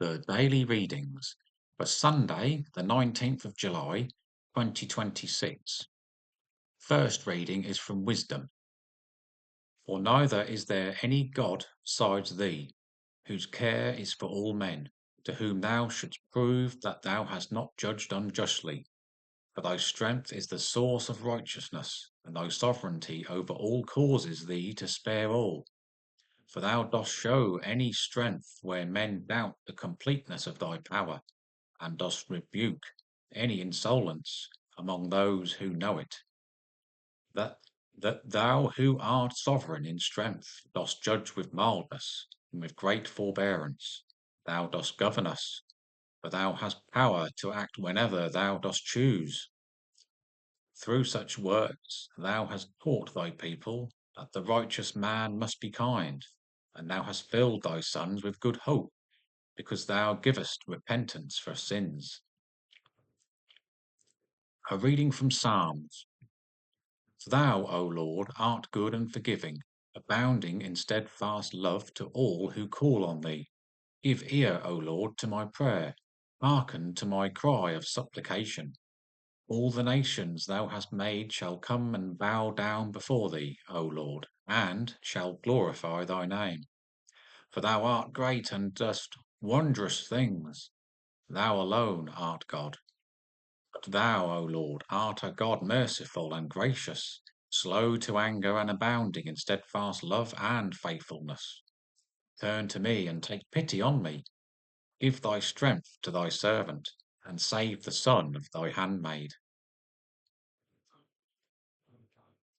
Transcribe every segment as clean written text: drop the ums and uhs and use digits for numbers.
The daily readings for Sunday, the 19th of July, 2026. First reading is from Wisdom. For neither is there any God besides thee, whose care is for all men, to whom thou shouldst prove that thou hast not judged unjustly. For thy strength is the source of righteousness, and thy sovereignty over all causes thee to spare all. For thou dost show any strength where men doubt the completeness of thy power, and dost rebuke any insolence among those who know it. That, that thou who art sovereign in strength dost judge with mildness and with great forbearance. Thou dost govern us, for thou hast power to act whenever thou dost choose. Through such works thou hast taught thy people that the righteous man must be kind, and thou hast filled thy sons with good hope, because thou givest repentance for sins. A reading from Psalms. For thou, O Lord, art good and forgiving, abounding in steadfast love to all who call on thee. Give ear, O Lord, to my prayer. Hearken to my cry of supplication. All the nations thou hast made shall come and bow down before thee, O Lord, and shall glorify thy name. For thou art great and dost wondrous things. Thou alone art God. But thou, O Lord, art a God merciful and gracious, slow to anger and abounding in steadfast love and faithfulness. Turn to me and take pity on me. Give thy strength to thy servant, and save the son of thy handmaid.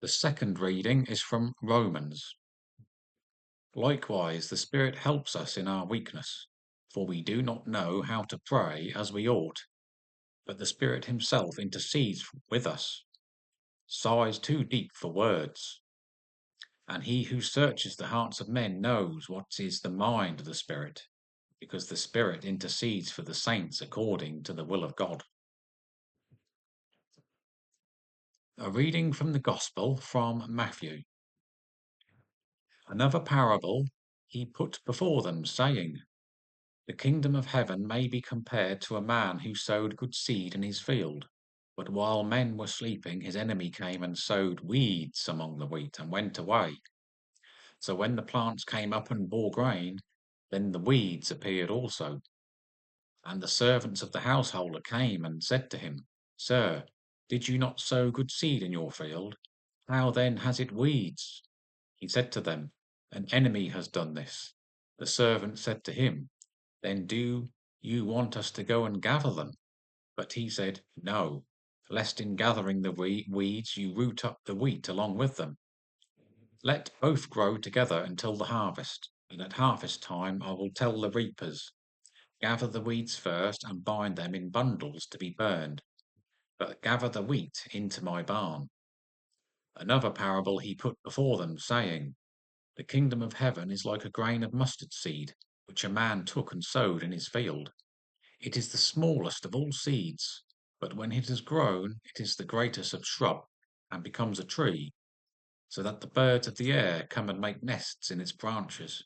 The second reading is from Romans. Likewise, the Spirit helps us in our weakness, for we do not know how to pray as we ought, but the Spirit Himself intercedes with us, sighs too deep for words. And He who searches the hearts of men knows what is the mind of the Spirit, because the Spirit intercedes for the saints according to the will of God. A reading from the Gospel from Matthew. Another parable He put before them, saying, The kingdom of heaven may be compared to a man who sowed good seed in his field. But while men were sleeping, his enemy came and sowed weeds among the wheat and went away. So when the plants came up and bore grain, then the weeds appeared also. And the servants of the householder came and said to him, Sir, did you not sow good seed in your field? How then has it weeds? He said to them, An enemy has done this. The servant said to him, Then do you want us to go and gather them? But he said, No, lest in gathering the weeds you root up the wheat along with them. Let both grow together until the harvest, and at harvest time I will tell the reapers, Gather the weeds first and bind them in bundles to be burned, but gather the wheat into my barn. Another parable he put before them, saying, The kingdom of heaven is like a grain of mustard seed, which a man took and sowed in his field. It is the smallest of all seeds, but when it has grown, it is the greatest of shrub, and becomes a tree, so that the birds of the air come and make nests in its branches.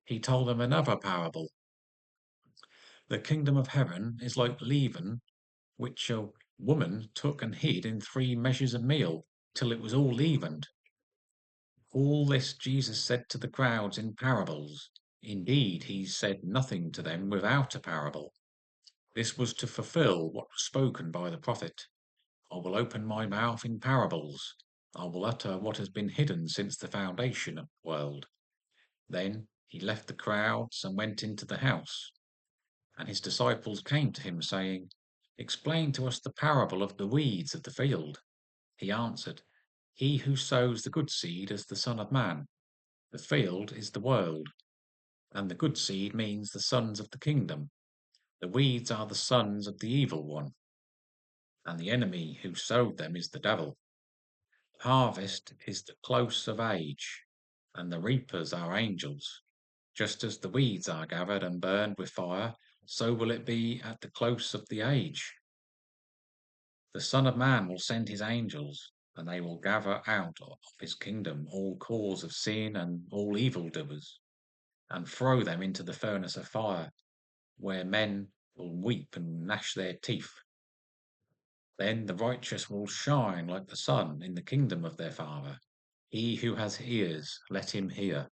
He told them another parable. The kingdom of heaven is like leaven, which a woman took and hid in 3 measures of meal, till it was all leavened. All this Jesus said to the crowds in parables. Indeed, he said nothing to them without a parable. This was to fulfill what was spoken by the prophet. I will open my mouth in parables. I will utter what has been hidden since the foundation of the world. Then he left the crowds and went into the house. And his disciples came to him, saying, Explain to us the parable of the weeds of the field. He answered, He who sows the good seed is the Son of Man. The field is the world, and the good seed means the sons of the kingdom. The weeds are the sons of the evil one, and the enemy who sowed them is the devil. The harvest is the close of age, and the reapers are angels. Just as the weeds are gathered and burned with fire, so will it be at the close of the age. The Son of Man will send his angels, and they will gather out of his kingdom all cause of sin and all evildoers, and throw them into the furnace of fire. where men will weep and gnash their teeth. Then the righteous will shine like the sun in the kingdom of their Father. He who has ears, let him hear.